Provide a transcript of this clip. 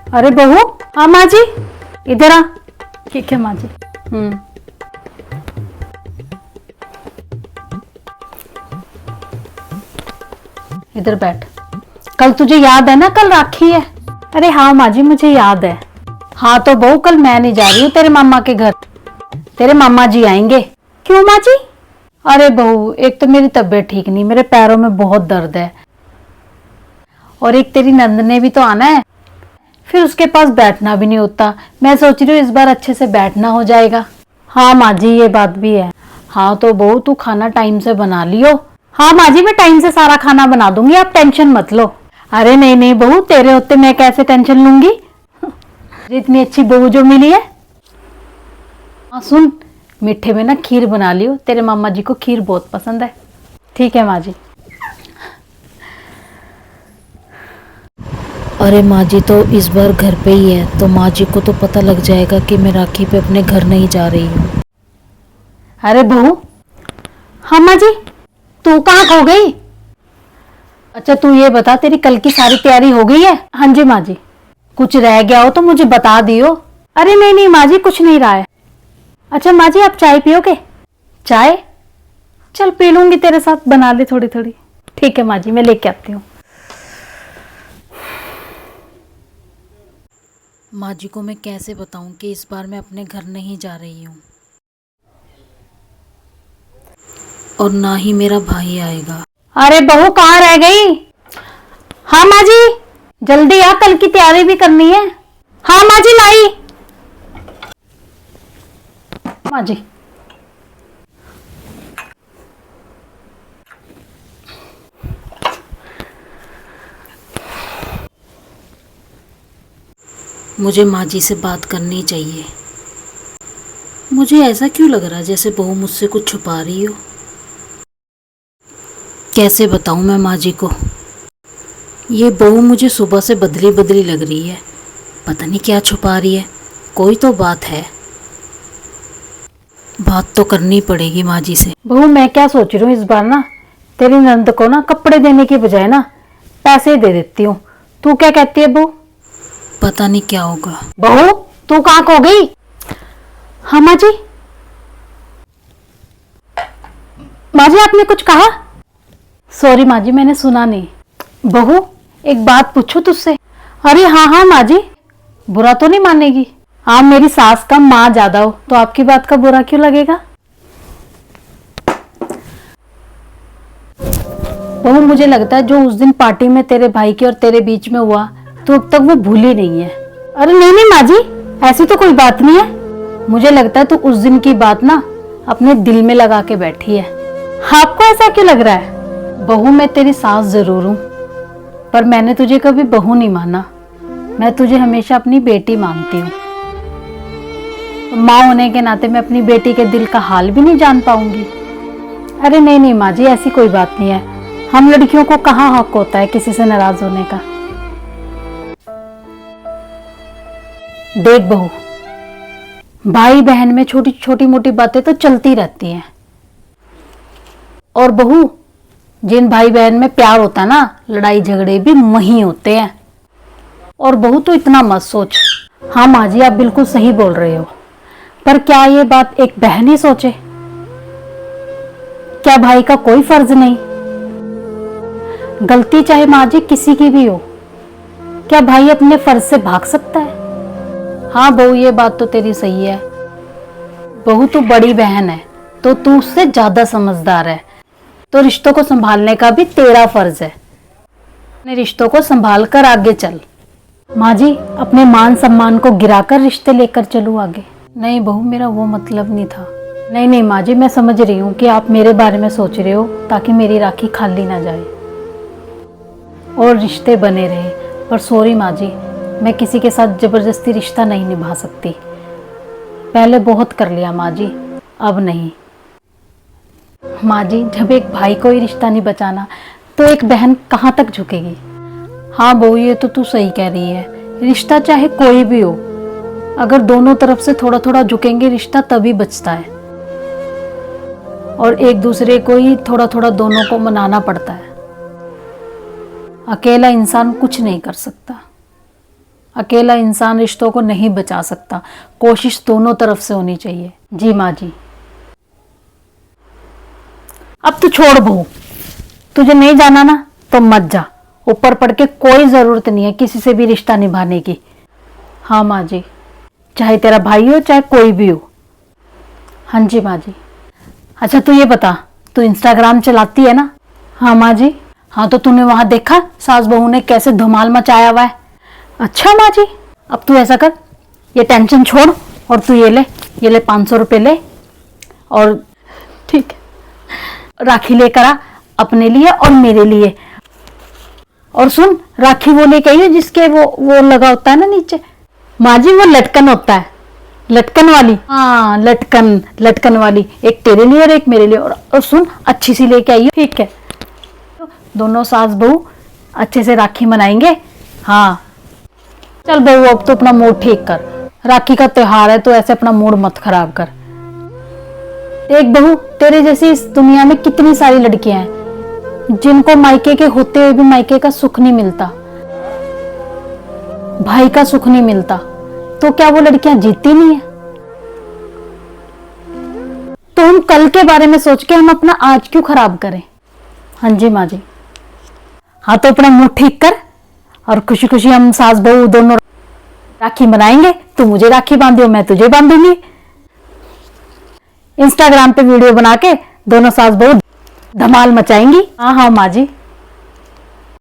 अरे बहू, हाँ माँ जी, इधर आ। ठीक है माँ जी। इधर बैठ। कल तुझे याद है ना, कल राखी है? अरे हाँ माँ जी, मुझे याद है। हाँ तो बहू, कल मैं नहीं जा रही हूँ तेरे मामा के घर। तेरे मामा जी आएंगे। क्यों माँ जी? अरे बहू, एक तो मेरी तबीयत ठीक नहीं, मेरे पैरों में बहुत दर्द है, और एक तेरी नंद ने भी तो आना है, फिर उसके पास बैठना भी नहीं होता। मैं सोच रही हूँ इस बार अच्छे से बैठना हो जाएगा। हाँ माँ जी, ये बात भी है। हाँ तो बहू, तू खाना टाइम से बना लियो। हाँ माँ जी, मैं टाइम से सारा खाना बना दूंगी, आप टेंशन मत लो। अरे नहीं नहीं बहू, तेरे होते मैं कैसे टेंशन लूंगी। इतनी अच्छी बहू जो मिली है। हाँ सुन, मीठे में ना खीर बना लियो, तेरे मामा जी को खीर बहुत पसंद है। ठीक है माँ जी। अरे माँ जी तो इस बार घर पे ही है, तो माँ जी को तो पता लग जाएगा कि मैं राखी पे अपने घर नहीं जा रही हूँ। अरे बहू, हाँ माँ जी, तू कहाँ खो गई? अच्छा तू ये बता, तेरी कल की सारी तैयारी हो गई है? हाँ जी माँ जी। कुछ रह गया हो तो मुझे बता दियो। अरे नहीं नहीं माँ जी, कुछ नहीं रहा है। अच्छा माँ जी, आप चाय पियोगे? चाय? चल पी लूंगी तेरे साथ, बना ले थोड़ी थोड़ी। ठीक है माँ जी, मैं लेके आती हूँ। माँ जी को मैं कैसे बताऊँ कि इस बार मैं अपने घर नहीं जा रही हूँ, और ना ही मेरा भाई आएगा। अरे बहू, कहाँ रह गई? हाँ माँ जी, जल्दी आ, कल की तैयारी भी करनी है। हाँ माँ जी, लाई। माँ जी। मुझे माँ जी से बात करनी चाहिए। मुझे ऐसा क्यों लग रहा है जैसे बहू मुझसे कुछ छुपा रही हो। कैसे बताऊँ मैं माँ जी को। ये बहू मुझे सुबह से बदली बदली लग रही है, पता नहीं क्या छुपा रही है। कोई तो बात है, बात तो करनी पड़ेगी माँ जी से। बहू, मैं क्या सोच रही हूँ इस बार ना, तेरी नंद को ना कपड़े देने की बजाय ना पैसे दे देती हूँ। तू क्या कहती है बहू? पता नहीं क्या होगा। बहू, तू कहाँ खो गई? हाँ माँ जी। माँ जी, आपने कुछ कहा? सॉरी माँ जी, मैंने सुना नहीं। बहू, एक बात पूछूं तुझसे? अरे हाँ हाँ माँ जी, बुरा तो नहीं मानेगी? आप मेरी सास कम माँ ज्यादा हो, तो आपकी बात का बुरा क्यों लगेगा? बहू, मुझे लगता है जो उस दिन पार्टी में तेरे भाई के और तेरे बीच में हुआ, तो अब तक वो भूली नहीं है। अरे नहीं नहीं माँ जी, ऐसी तो कोई बात नहीं है। मुझे लगता है तू उस दिन की बात ना अपने दिल में लगा के बैठी है। आपको ऐसा क्यों लग रहा है? बहू, मैं तेरी सास जरूर हूँ, पर मैंने तुझे कभी बहू नहीं माना। मैं तुझे हमेशा अपनी बेटी मानती हूँ। माँ होने के नाते मैं अपनी बेटी के दिल का हाल भी नहीं जान पाऊंगी। अरे नहीं नहीं माँ जी, ऐसी कोई बात नहीं है। हम लड़कियों को कहाँ हक होता है किसी से नाराज होने का। देख बहू, भाई बहन में छोटी छोटी मोटी बातें तो चलती रहती हैं, और बहू, जिन भाई बहन में प्यार होता है ना, लड़ाई झगड़े भी वहीं होते हैं। और बहू, तो इतना मत सोच। हाँ माँ जी, आप बिल्कुल सही बोल रहे हो, पर क्या ये बात एक बहन ही सोचे? क्या भाई का कोई फर्ज नहीं? गलती चाहे माँ जी किसी की भी हो, क्या भाई अपने फर्ज से भाग सकता है? हाँ बहू, ये बात तो तेरी सही है। बहू, तू बड़ी बहन है, तो तू उससे ज्यादा समझदार है, तो रिश्तों को संभालने का भी तेरा फर्ज है। अपने रिश्तों को संभाल कर आगे चल। माँ जी, अपने मान सम्मान को गिराकर रिश्ते लेकर चलूं आगे? नहीं बहू, मेरा वो मतलब नहीं था। नहीं नहीं माँ जी, मैं समझ रही हूँ कि आप मेरे बारे में सोच रहे हो, ताकि मेरी राखी खाली ना जाए और रिश्ते बने रहे। पर सॉरी माँ जी, मैं किसी के साथ जबरदस्ती रिश्ता नहीं निभा सकती। पहले बहुत कर लिया माँ जी, अब नहीं। माँ जी, जब एक भाई को ही रिश्ता नहीं बचाना, तो एक बहन कहाँ तक झुकेगी? हाँ बहू, ये तो तू सही कह रही है। रिश्ता चाहे कोई भी हो, अगर दोनों तरफ से थोड़ा थोड़ा झुकेंगे, रिश्ता तभी बचता है, और एक दूसरे को ही थोड़ा थोड़ा दोनों को मनाना पड़ता है। अकेला इंसान कुछ नहीं कर सकता। अकेला इंसान रिश्तों को नहीं बचा सकता, कोशिश दोनों तरफ से होनी चाहिए। जी माँ जी। अब तू छोड़ बहू, तुझे नहीं जाना ना तो मत जा, ऊपर पड़ के कोई जरूरत नहीं है किसी से भी रिश्ता निभाने की। हाँ माँ जी, चाहे तेरा भाई हो चाहे कोई भी हो। हाँ जी माँ जी। अच्छा तू ये बता, तू इंस्टाग्राम चलाती है ना? हाँ माँ जी। हाँ तो तूने वहां देखा सास बहू ने कैसे धमाल मचाया हुआ है? अच्छा माँ जी। अब तू ऐसा कर, ये टेंशन छोड़ और तू ये ले 500 रुपये ले और ठीक है, राखी लेकर आ अपने लिए और मेरे लिए। और सुन, राखी वो लेके आई है जिसके वो लगा होता है ना नीचे। माँ जी वो लटकन होता है, लटकन वाली। हाँ लटकन वाली, एक तेरे लिए और एक मेरे लिए। और सुन, अच्छी सी लेके आई है, ठीक है? दोनों सास बहू अच्छे से राखी मनाएंगे। हाँ चल बहू, अब तो अपना मूड ठीक कर, राखी का त्योहार है तो ऐसे अपना मूड मत खराब कर। देख बहू, तेरे जैसी इस दुनिया में कितनी सारी लड़कियां हैं जिनको मायके के होते हुए भी मायके का सुख नहीं मिलता, भाई का सुख नहीं मिलता, तो क्या वो लड़कियां जीती नहीं है? तो हम कल के बारे में सोच के हम अपना आज क्यों खराब करें? हाँ जी माँ जी। हाँ तो अपना मूड ठीक कर और खुशी खुशी हम सास बहू दोनों राखी मनाएंगे। तू मुझे राखी बांधियो, मैं तुझे बांधूंगी। इंस्टाग्राम पे वीडियो बना के दोनों सास बहू धमाल मचाएंगी। हाँ हाँ माँ जी।